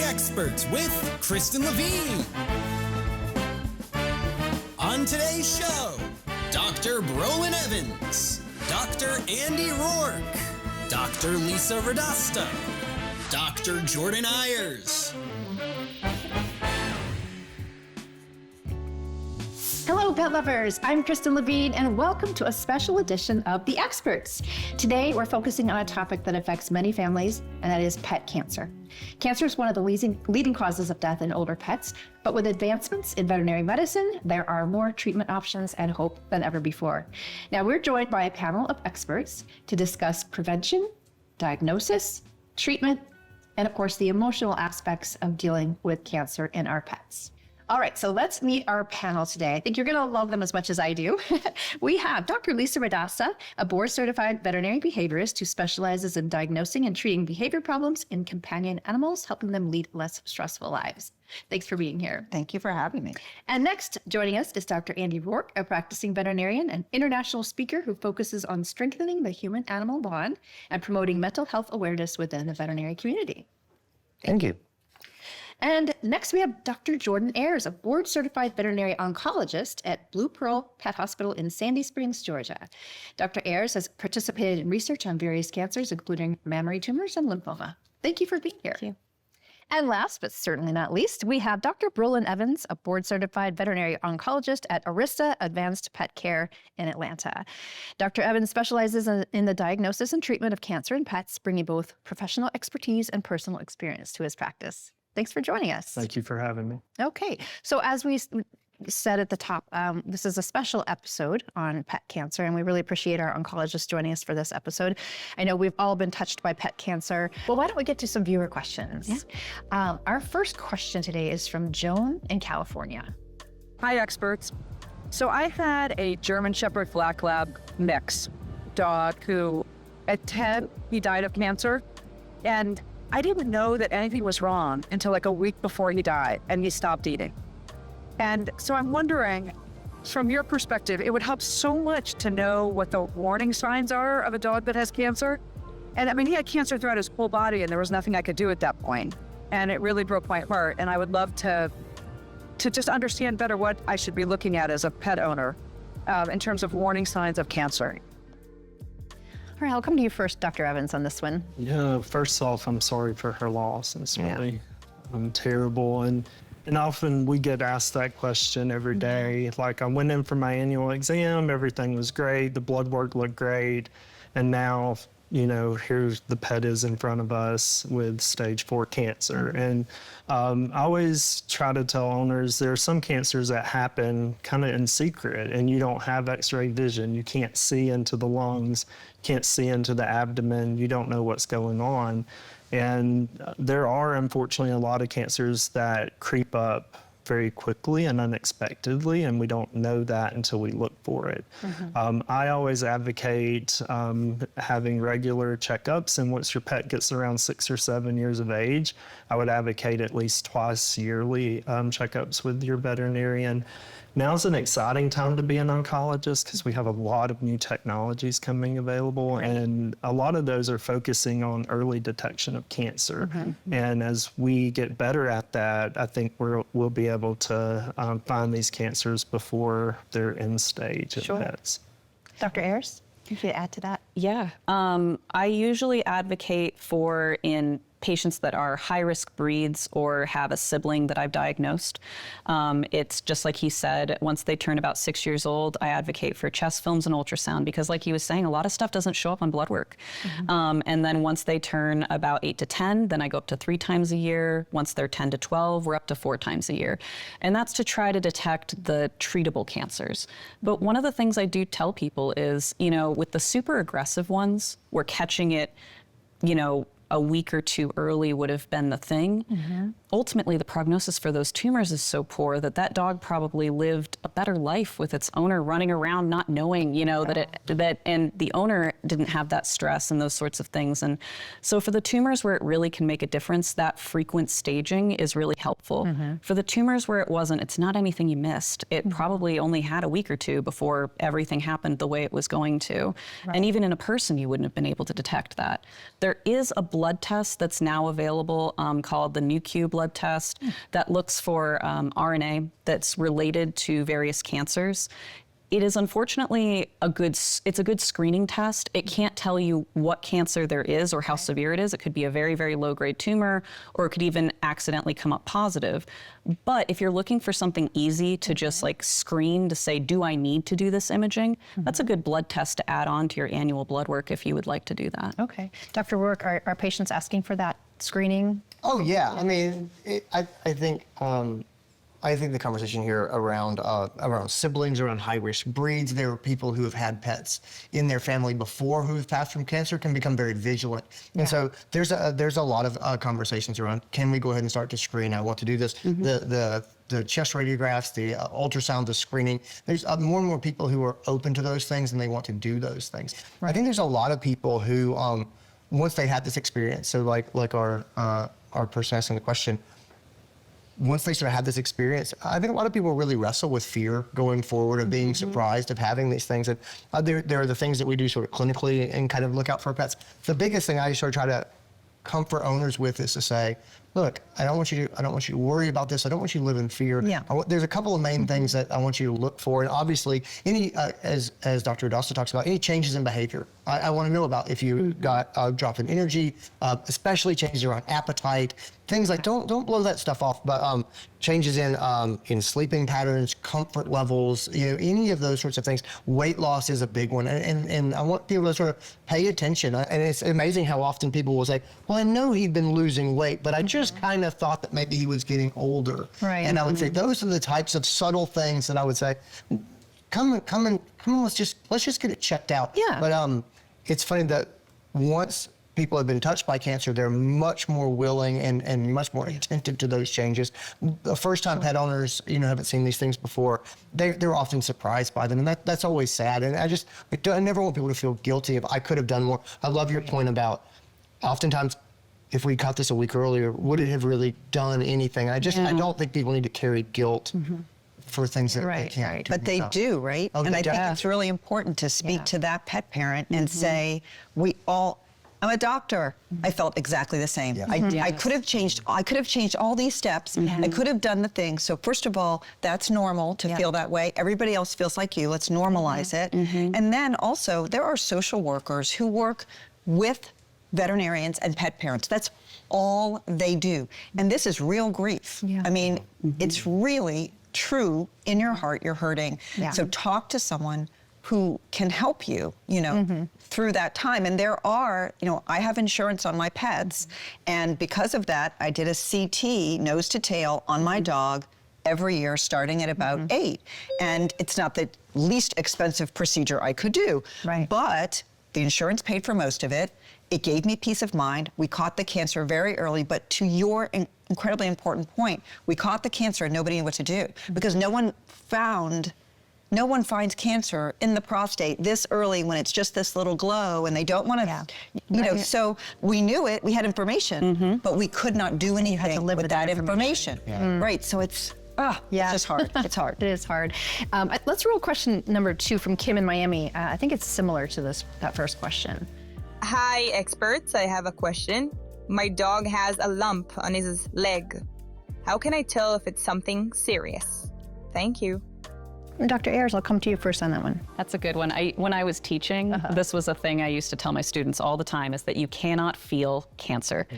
Experts with Kristen Levine. On today's show, Dr. Brolin Evans, Dr. Andy Rourke, Dr. Lisa Radasta, Dr. Jordan Ayers. Hello, pet lovers. I'm Kristen Levine, and welcome to a special edition of The Experts. Today, we're focusing on a topic that affects many families, and that is pet cancer. Cancer is one of the leading causes of death in older pets, but with advancements in veterinary medicine, there are more treatment options and hope than ever before. Now, we're joined by a panel of experts to discuss prevention, diagnosis, treatment, and of course, the emotional aspects of dealing with cancer in our pets. All right, so let's meet our panel today. I think you're going to love them as much as I do. We have Dr. Lisa Radasta, a board-certified veterinary behaviorist who specializes in diagnosing and treating behavior problems in companion animals, helping them lead less stressful lives. Thanks for being here. Thank you for having me. And next, joining us is Dr. Andy Rourke, a practicing veterinarian and international speaker who focuses on strengthening the human-animal bond and promoting mental health awareness within the veterinary community. Thank you. And next we have Dr. Jordan Ayers, a board-certified veterinary oncologist at Blue Pearl Pet Hospital in Sandy Springs, Georgia. Dr. Ayers has participated in research on various cancers, including mammary tumors and lymphoma. Thank you for being here. Thank you. And last, but certainly not least, we have Dr. Brolin Evans, a board-certified veterinary oncologist at Arista Advanced Pet Care in Atlanta. Dr. Evans specializes in the diagnosis and treatment of cancer in pets, bringing both professional expertise and personal experience to his practice. Thanks for joining us. Thank you for having me. Okay, so as we said at the top, this is a special episode on pet cancer, and we really appreciate our oncologist joining us for this episode. I know we've all been touched by pet cancer. Well, why don't we get to some viewer questions? Yeah. Our first question today is from Joan in California. Hi, experts. So I had a German Shepherd Black Lab mix dog who, at 10, he died of cancer, and I didn't know that anything was wrong until like a week before he died, and he stopped eating. And so I'm wondering, from your perspective, it would help so much to know what the warning signs are of a dog that has cancer. And I mean, he had cancer throughout his whole body, and there was nothing I could do at that point. And it really broke my heart. And I would love to just understand better what I should be looking at as a pet owner in terms of warning signs of cancer. All right, I'll come to you first, Dr. Evans, on this one. Yeah, first off, I'm sorry for her loss. It's really terrible. And often we get asked that question every day. Like, I went in for my annual exam, everything was great, the blood work looked great, and now, you know, here's the pet is in front of us with stage 4 cancer. And I always try to tell owners there are some cancers that happen kind of in secret, and you don't have x-ray vision. You can't see into the lungs, can't see into the abdomen, you don't know what's going on. And there are, unfortunately, a lot of cancers that creep up very quickly and unexpectedly, and we don't know that until we look for it. I always advocate having regular checkups, and once your pet gets around 6 or 7 years of age, I would advocate at least twice yearly checkups with your veterinarian. Now's an exciting time to be an oncologist because we have a lot of new technologies coming available, and a lot of those are focusing on early detection of cancer. And as we get better at that, I think we'll be able to find these cancers before they're end stage in pets. Dr. Ayers, if you add to that. Yeah, I usually advocate for in patients that are high-risk breeds or have a sibling that I've diagnosed. It's just like he said, once they turn about 6 years old, I advocate for chest films and ultrasound because like he was saying, a lot of stuff doesn't show up on blood work. And then once they turn about 8 to 10, then I go up to 3 times a year. Once they're 10 to 12, we're up to 4 times a year. And that's to try to detect the treatable cancers. But one of the things I do tell people is, you know, with the super aggressive ones, we're catching it, you know, a week or 2 early would have been the thing. Ultimately, the prognosis for those tumors is so poor that that dog probably lived a better life with its owner running around not knowing, you know, and the owner didn't have that stress and those sorts of things. And so for the tumors where it really can make a difference, that frequent staging is really helpful. For the tumors where it wasn't, it's not anything you missed. It probably only had a week or 2 before everything happened the way it was going to. And even in a person, you wouldn't have been able to detect that. There is a blood test that's now available called the Nu-Q blood blood test that looks for RNA that's related to various cancers. It is unfortunately it's a good screening test. It can't tell you what cancer there is or how severe it is. It could be a very, very low grade tumor, or it could even accidentally come up positive. But if you're looking for something easy to just like screen to say, do I need to do this imaging? That's a good blood test to add on to your annual blood work if you would like to do that. Okay. Dr. Rourke, are patients asking for that screening? Oh yeah, I mean, I think the conversation here around siblings, around high-risk breeds, there are people who have had pets in their family before who have passed from cancer can become very vigilant. And so there's a lot of conversations around, can we go ahead and start to screen? I want to do this. The chest radiographs, the ultrasound, the screening. There's more and more people who are open to those things and they want to do those things. I think there's a lot of people who, once they had this experience, so like our person asking the question, once they sort of had this experience, I think a lot of people really wrestle with fear going forward of being surprised, of having these things. And there are the things that we do sort of clinically and kind of look out for pets. The biggest thing I sort of try to comfort owners with is to say, look, I don't want you to worry about this. I don't want you to live in fear. Yeah. There's a couple of main things that I want you to look for. And obviously, any, as Dr. Adasta talks about, any changes in behavior. I want to know about if you got a drop in energy, especially changes around appetite, things like, don't blow that stuff off, but changes in sleeping patterns, comfort levels, any of those sorts of things. Weight loss is a big one. And I want people to sort of pay attention. And it's amazing how often people will say, well, I know he'd been losing weight, but I just kind of thought that maybe he was getting older. Right. And I would say those are the types of subtle things that I would say, come on, let's just get it checked out. Yeah. But it's funny that once people have been touched by cancer, they're much more willing and much more attentive to those changes. The first-time pet owners, haven't seen these things before. They're often surprised by them, and that's always sad. And I never want people to feel guilty of, I could have done more. I love your point about, oftentimes, if we caught this a week earlier, would it have really done anything? I don't think people need to carry guilt for things that they can't do. But they themselves. do, right? Oh, and they I think do. it's really important to speak to that pet parent and say, I'm a doctor. I felt exactly the same. Yeah. I could have changed all these steps. I could have done the things. So first of all, that's normal to feel that way. Everybody else feels like you. Let's normalize it. And then also, there are social workers who work with veterinarians and pet parents. That's all they do. And this is real grief. Yeah. I mean, it's really true in your heart, you're hurting. Yeah. So talk to someone who can help you, through that time. And there are, I have insurance on my pets. And because of that, I did a CT, nose to tail, on my dog every year, starting at about 8. And it's not the least expensive procedure I could do. Right. But the insurance paid for most of it. It gave me peace of mind. We caught the cancer very early, but to your incredibly important point, we caught the cancer and nobody knew what to do because no one finds cancer in the prostate this early when it's just this little glow and they don't want to, so we knew it, we had information, but we could not do anything with that information. Right, so it's just hard, it's hard. It is hard. Let's roll question number 2 from Kim in Miami. I think it's similar to that first question. Hi, experts. I have a question. My dog has a lump on his leg. How can I tell if it's something serious? Thank you. Dr. Ayers, I'll come to you first on that one. That's a good one. When I was teaching, this was a thing I used to tell my students all the time, is that you cannot feel cancer.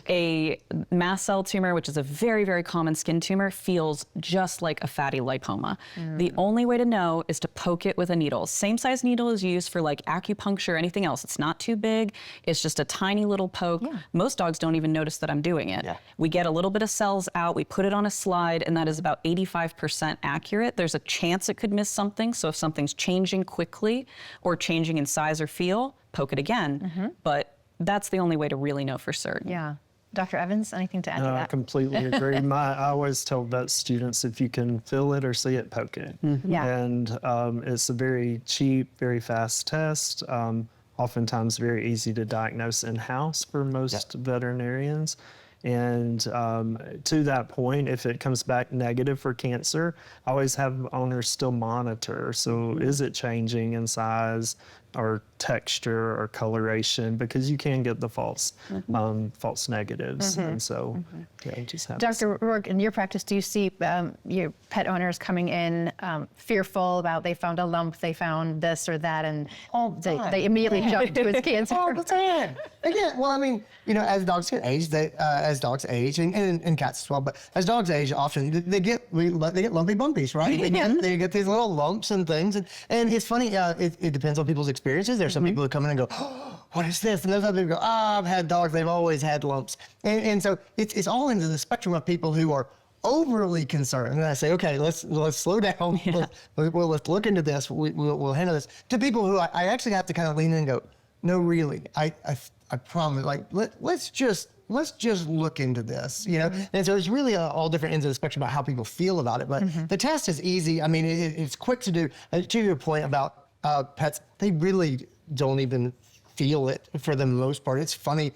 A mast cell tumor, which is a very, very common skin tumor, feels just like a fatty lipoma. The only way to know is to poke it with a needle. Same size needle is used for like acupuncture or anything else. It's not too big. It's just a tiny little poke. Most dogs don't even notice that I'm doing it. We get a little bit of cells out, we put it on a slide, and that is about 85% accurate. There's a chance it could miss something. So if something's changing quickly or changing in size or feel, poke it again. But that's the only way to really know for certain. Yeah. Dr. Evans, anything to add to I that? completely agree. I always tell vet students, if you can feel it or see it, poke it. Yeah. And it's a very cheap, very fast test. Oftentimes very easy to diagnose in-house for most veterinarians. And to that point, if it comes back negative for cancer, I always have owners still monitor. So is it changing in size? or texture or coloration, because you can get the false negatives. And so, yeah, you just have Dr. Rourke, in your practice, do you see your pet owners coming in fearful about they found a lump, they found this or that, and they immediately jump to it's cancer? All the time. Again, well, I mean, as dogs age, and cats as well, but as dogs age, often they get lumpy bumpies, right? They get these little lumps and things, and it's funny. It depends on people's experiences. There's some people who come in and go, oh, what is this? And there's other people who go, I've had dogs, they've always had lumps, and so it's all into the spectrum of people who are overly concerned. And I say, okay, let's slow down. Yeah. Let's look into this. We'll handle this. To people who I actually have to kind of lean in and go, no, really, I promise. Like, let's just look into this, And so it's really all different ends of the spectrum about how people feel about it. But the test is easy. I mean, it's quick to do. To your point about pets, they really don't even feel it for the most part. It's funny.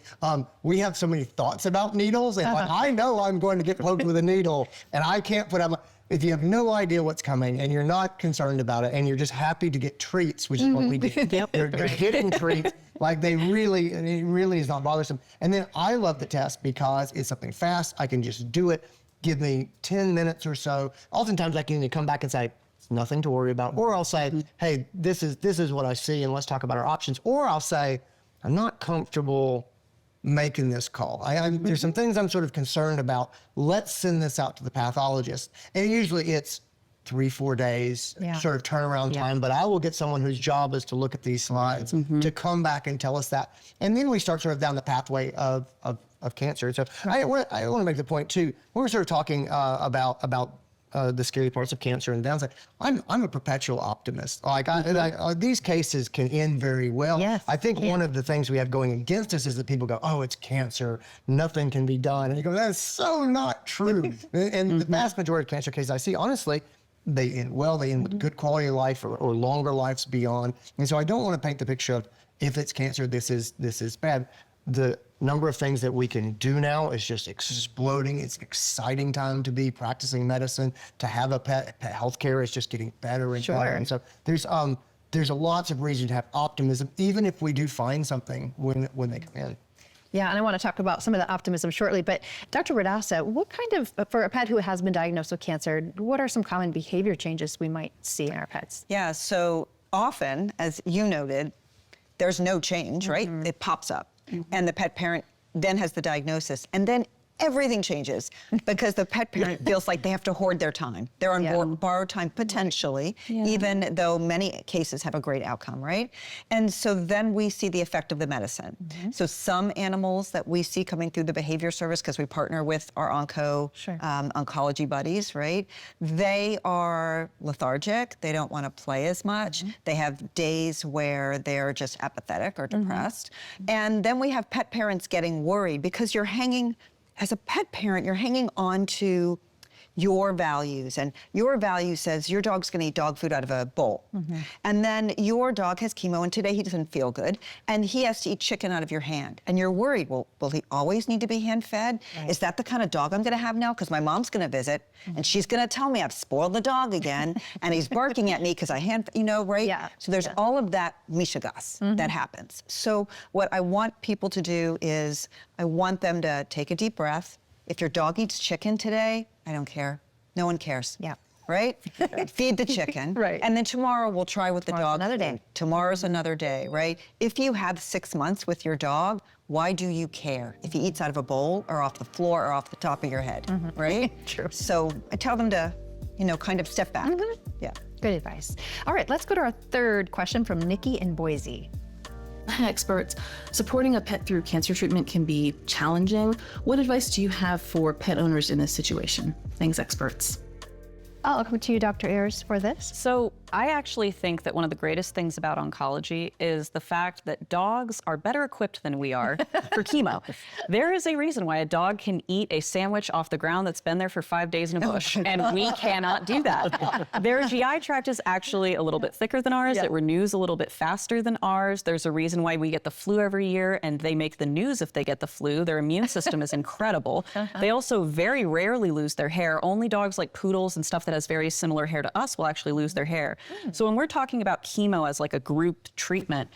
We have so many thoughts about needles, and I know I'm going to get poked with a needle, and I can't put up. If you have no idea what's coming and you're not concerned about it, and you're just happy to get treats, which is what we do. You're getting treats. Like it really is not bothersome. And then I love the test because it's something fast. I can just do it. Give me 10 minutes or so. Oftentimes I can either come back and say, nothing to worry about. Or I'll say, hey, this is what I see, and let's talk about our options. Or I'll say, I'm not comfortable making this call. There's some things I'm sort of concerned about. Let's send this out to the pathologist. And usually it's 3-4 days sort of turnaround time, but I will get someone whose job is to look at these slides to come back and tell us that. And then we start sort of down the pathway of cancer. So I want to make the point too, when we're sort of talking about the scary parts of cancer and the downside, I'm a perpetual optimist. These cases can end very well. Yes. I think one of the things we have going against us is that people go, oh, it's cancer, nothing can be done. And you go, that's so not true. And the vast majority of cancer cases I see, honestly, they end well, they end with good quality of life or longer lives beyond. And so I don't want to paint the picture of, if it's cancer, this is bad. The number of things that we can do now is just exploding. It's an exciting time to be practicing medicine. To have a pet healthcare is just getting better and better. And so there's lots of reason to have optimism, even if we do find something when they come in. Yeah, and I want to talk about some of the optimism shortly, but Dr. Radassa, what kind of, for a pet who has been diagnosed with cancer, what are some common behavior changes we might see in our pets? Yeah, so often, as you noted, there's no change, right? It pops up. And the pet parent then has the diagnosis, and then everything changes because the pet parent feels like they have to hoard their time. They're on borrowed time potentially, even though many cases have a great outcome, right? And so then we see the effect of the medicine. So some animals that we see coming through the behavior service, because we partner with our oncology buddies, right? They are lethargic. They don't want to play as much. They have days where they're just apathetic or depressed. And then we have pet parents getting worried because you're hanging, as a pet parent, you're hanging on to your values, and your value says your dog's gonna eat dog food out of a bowl. And then your dog has chemo, and today he doesn't feel good, and he has to eat chicken out of your hand. And you're worried, well, will he always need to be hand-fed? Is that the kind of dog I'm gonna have now? Because my mom's gonna visit, and she's gonna tell me I've spoiled the dog again, and he's barking at me because I right? So there's all of that mishigas that happens. So what I want people to do is, I want them to take a deep breath. If your dog eats chicken today, I don't care. No one cares. Right? Feed the chicken. And then tomorrow we'll try with the dog. Another day. Tomorrow's another day, right? If you have 6 months with your dog, why do you care if he eats out of a bowl or off the floor or off the top of your head, right? True. So I tell them to, kind of step back. Yeah. Good advice. All right, let's go to our third question from Nikki in Boise. Experts, supporting a pet through cancer treatment can be challenging. What advice do you have for pet owners in this situation? Thanks, experts. I'll come to you, Dr. Ayers, for this. So I actually think that one of the greatest things about oncology is the fact that dogs are better equipped than we are for chemo. There is a reason why a dog can eat a sandwich off the ground that's been there for 5 days in a bush, and we cannot do that. Their GI tract is actually a little bit thicker than ours. It renews a little bit faster than ours. There's a reason why we get the flu every year, and they make the news if they get the flu. Their immune system is incredible. They also very rarely lose their hair. Only dogs like poodles and stuff that has very similar hair to us will actually lose their hair. So when we're talking about chemo as like a group treatment,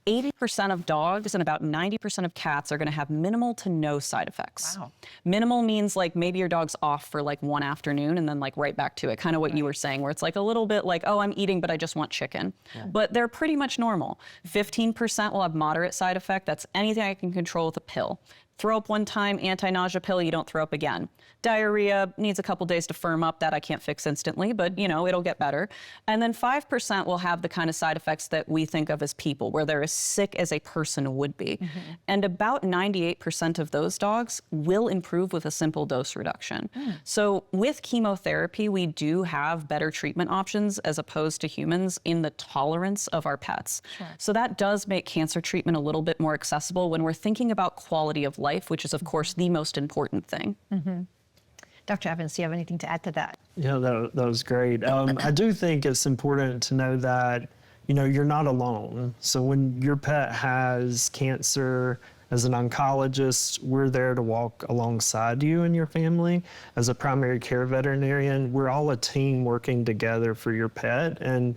80% of dogs and about 90% of cats are going to have minimal to no side effects. Wow. Minimal means like maybe your dog's off for like one afternoon and then like right back to it, kind of what you were saying, where it's like a little bit like, oh, I'm eating, but I just want chicken. But they're pretty much normal. 15% will have moderate side effect. That's anything I can control with a pill. Throw up one time, anti-nausea pill, you don't throw up again. Diarrhea needs a couple days to firm up. That I can't fix instantly, but you know, it'll get better. And then 5% will have the kind of side effects that we think of as people, where they're as sick as a person would be. And about 98% of those dogs will improve with a simple dose reduction. So with chemotherapy, we do have better treatment options as opposed to humans in the tolerance of our pets. So that does make cancer treatment a little bit more accessible when we're thinking about quality of life, which is of course the most important thing. Dr. Evans, do you have anything to add to that? Yeah, that was great. I do think it's important to know that, you know, you're not alone. So when your pet has cancer, as an oncologist, we're there to walk alongside you and your family. As a primary care veterinarian, we're all a team working together for your pet. And,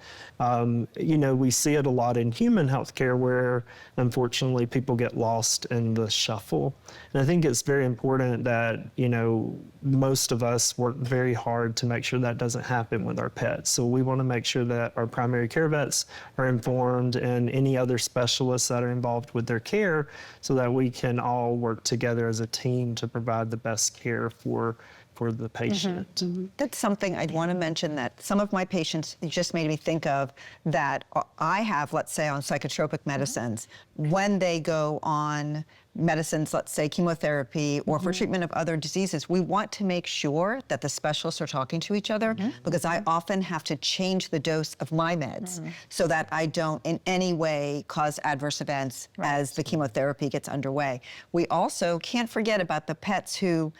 you know, we see it a lot in human healthcare where, unfortunately, people get lost in the shuffle. And I think it's very important that, you know, most of us work very hard to make sure that doesn't happen with our pets. So we want to make sure that our primary care vets are informed and any other specialists that are involved with their care so that we can all work together as a team to provide the best care for the patient. That's something I'd want to mention that some of my patients, it just made me think of that I have, let's say, on psychotropic medicines. When they go on medicines, let's say chemotherapy or for treatment of other diseases, we want to make sure that the specialists are talking to each other because I often have to change the dose of my meds so that I don't in any way cause adverse events as the chemotherapy gets underway. We also can't forget about the pets who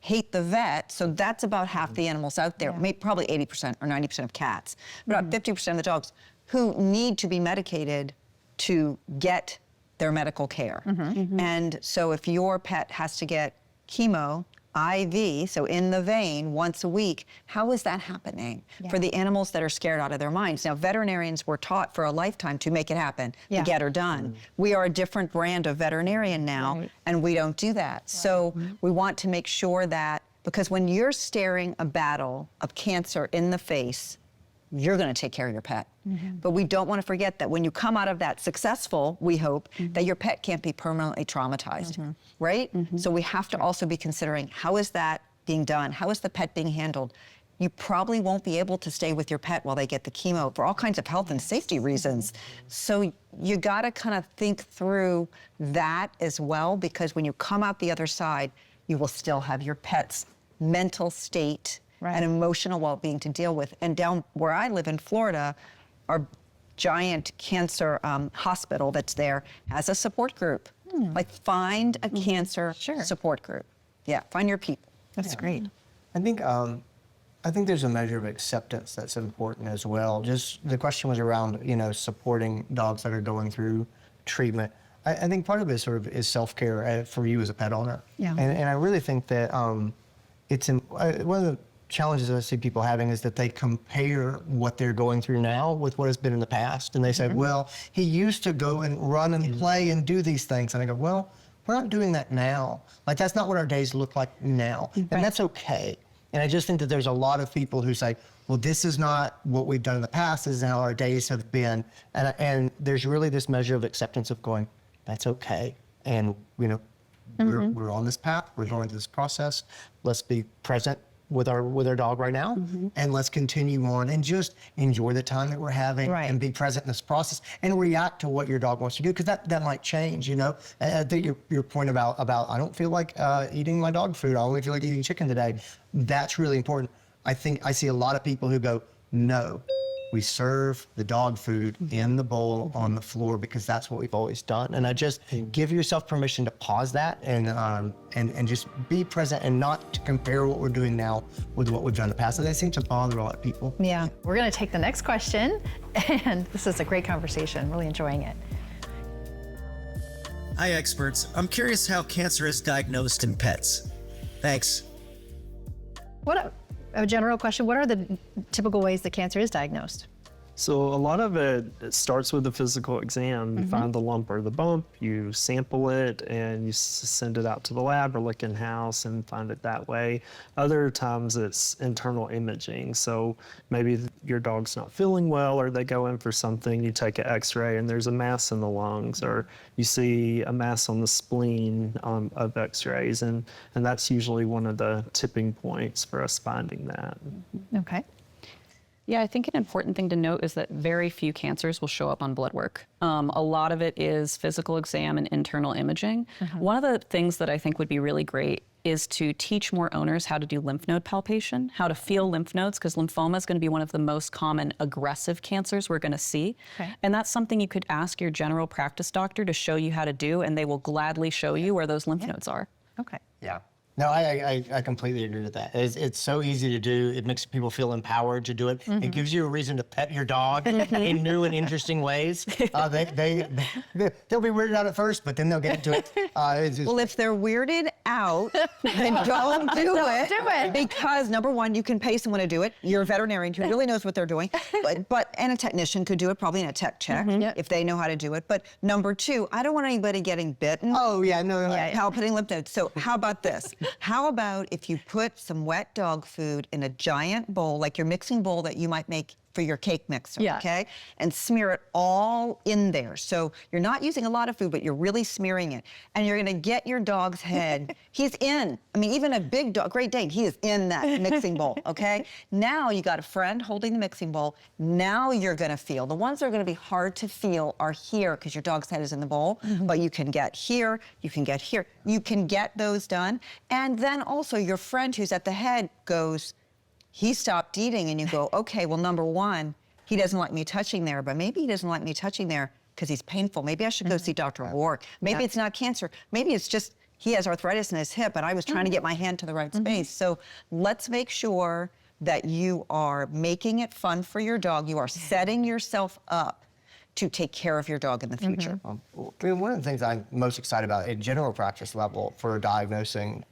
hate the vet, so that's about half the animals out there, maybe probably 80% or 90% of cats, but about 50% of the dogs who need to be medicated to get their medical care. And so if your pet has to get chemo, IV, so in the vein, once a week, how is that happening for the animals that are scared out of their minds? Now, veterinarians were taught for a lifetime to make it happen, to get her done. We are a different brand of veterinarian now, and we don't do that. So we want to make sure that, because when you're staring a battle of cancer in the face, you're going to take care of your pet. But we don't want to forget that when you come out of that successful, we hope, that your pet can't be permanently traumatized, right? So we have to also be considering, how is that being done? How is the pet being handled? You probably won't be able to stay with your pet while they get the chemo for all kinds of health and safety reasons. So you got to kind of think through that as well, because when you come out the other side, you will still have your pet's mental state and emotional well-being to deal with. And down where I live in Florida, our giant cancer hospital that's there has a support group. Like, find a cancer support group. Yeah, find your people. That's great. I think there's a measure of acceptance that's important as well. Just the question was around, you know, supporting dogs that are going through treatment. I think part of it sort of is self-care for you as a pet owner. And I really think that it's one of the challenges I see people having is that they compare what they're going through now with what has been in the past. And they say, well, he used to go and run and play and do these things. And I go, well, we're not doing that now. Like, that's not what our days look like now. And that's okay. And I just think that there's a lot of people who say, well, this is not what we've done in the past. This is how our days have been. And there's really this measure of acceptance of going, that's okay. And, you know, we're on this path. We're going through this process. Let's be present with our dog right now, and let's continue on and just enjoy the time that we're having and be present in this process and react to what your dog wants to do, because that might change, you know. I think your point about I don't feel like eating my dog food, I only feel like eating chicken today, that's really important. I think I see a lot of people who go, no, we serve the dog food in the bowl on the floor because that's what we've always done. And I just give yourself permission to pause that and just be present and not to compare what we're doing now with what we've done in the past. And that seems to bother a lot of people. Yeah. We're going to take the next question, and this is a great conversation. Really enjoying it. Hi, experts. I'm curious how cancer is diagnosed in pets. Thanks. A general question, what are the typical ways that cancer is diagnosed? So a lot of it starts with a physical exam. You find the lump or the bump, you sample it, and you send it out to the lab or look in-house and find it that way. Other times it's internal imaging. So maybe your dog's not feeling well, or they go in for something, you take an x-ray and there's a mass in the lungs, or you see a mass on the spleen of x-rays, and that's usually one of the tipping points for us finding that. Okay. Yeah, I think an important thing to note is that very few cancers will show up on blood work. A lot of it is physical exam and internal imaging. One of the things that I think would be really great is to teach more owners how to do lymph node palpation, how to feel lymph nodes, because lymphoma is going to be one of the most common aggressive cancers we're going to see. Okay. And that's something you could ask your general practice doctor to show you how to do, and they will gladly show you where those lymph nodes are. Okay. Yeah. No, I completely agree with that. It's so easy to do. It makes people feel empowered to do it. It gives you a reason to pet your dog in new and interesting ways. They'll be weirded out at first, but then they'll get into it. Well, if they're weirded out, then don't do it. Do it. Because number one, you can pay someone to do it. You're a veterinarian who really knows what they're doing. And a technician could do it, probably in a tech check, if they know how to do it. But number two, I don't want anybody getting bitten. Oh, yeah, no. Palpating lymph nodes. So how about this? How about if you put some wet dog food in a giant bowl, like your mixing bowl that you might make for your cake mixer, okay? And smear it all in there. So you're not using a lot of food, but you're really smearing it. And you're gonna get your dog's head. He's in. I mean, even a big dog, Great Dane, he is in that mixing bowl, okay? Now you got a friend holding the mixing bowl. Now you're gonna feel. The ones that are gonna be hard to feel are here, because your dog's head is in the bowl, but you can get here, you can get here. You can get those done. And then also your friend who's at the head goes, he stopped eating, and you go, okay, well, number one, he doesn't like me touching there, but maybe he doesn't like me touching there because he's painful. Maybe I should go see Dr. Rourke. Maybe it's not cancer. Maybe it's just he has arthritis in his hip, and I was trying to get my hand to the right space. So let's make sure that you are making it fun for your dog. You are setting yourself up to take care of your dog in the future. I mean, one of the things I'm most excited about at general practice level for diagnosing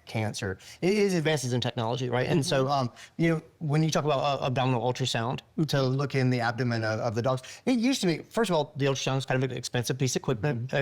cancer is advances in technology, right? And so, you know, when you talk about abdominal ultrasound to look in the abdomen of the dogs, it used to be, first of all, the ultrasound is kind of an expensive piece of equipment.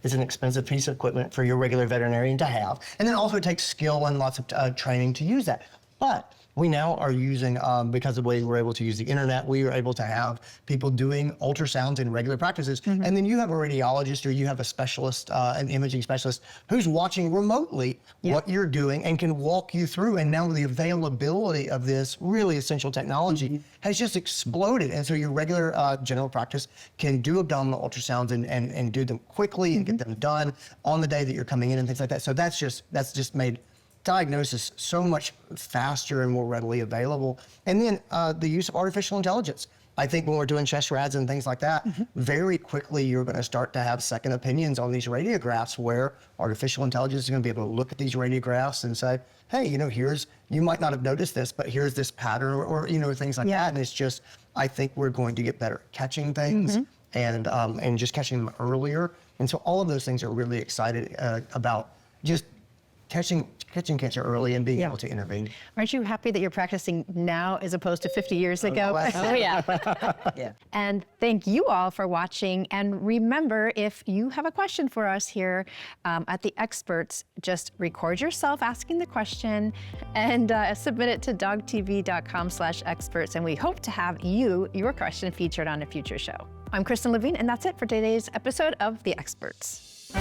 It's an expensive piece of equipment for your regular veterinarian to have. And then also it takes skill and lots of training to use that. But we now are using, because of the way we're able to use the internet, we are able to have people doing ultrasounds in regular practices. And then you have a radiologist or you have a specialist, an imaging specialist, who's watching remotely what you're doing and can walk you through. And now the availability of this really essential technology has just exploded. And so your regular general practice can do abdominal ultrasounds and do them quickly and get them done on the day that you're coming in and things like that. So that's just made diagnosis so much faster and more readily available. And then the use of artificial intelligence. I think when we're doing chest rads and things like that, very quickly you're going to start to have second opinions on these radiographs, where artificial intelligence is going to be able to look at these radiographs and say, hey, you know, you might not have noticed this, but here's this pattern, or you know, things like that. And it's just, I think we're going to get better at catching things and just catching them earlier. And so all of those things are really excited about just catching cancer early and being able to intervene. Aren't you happy that you're practicing now as opposed to 50 years ago? Oh, yeah. And thank you all for watching. And remember, if you have a question for us here at The Experts, just record yourself asking the question and submit it to dogtv.com/experts. And we hope to have your question featured on a future show. I'm Kristen Levine, and that's it for today's episode of The Experts.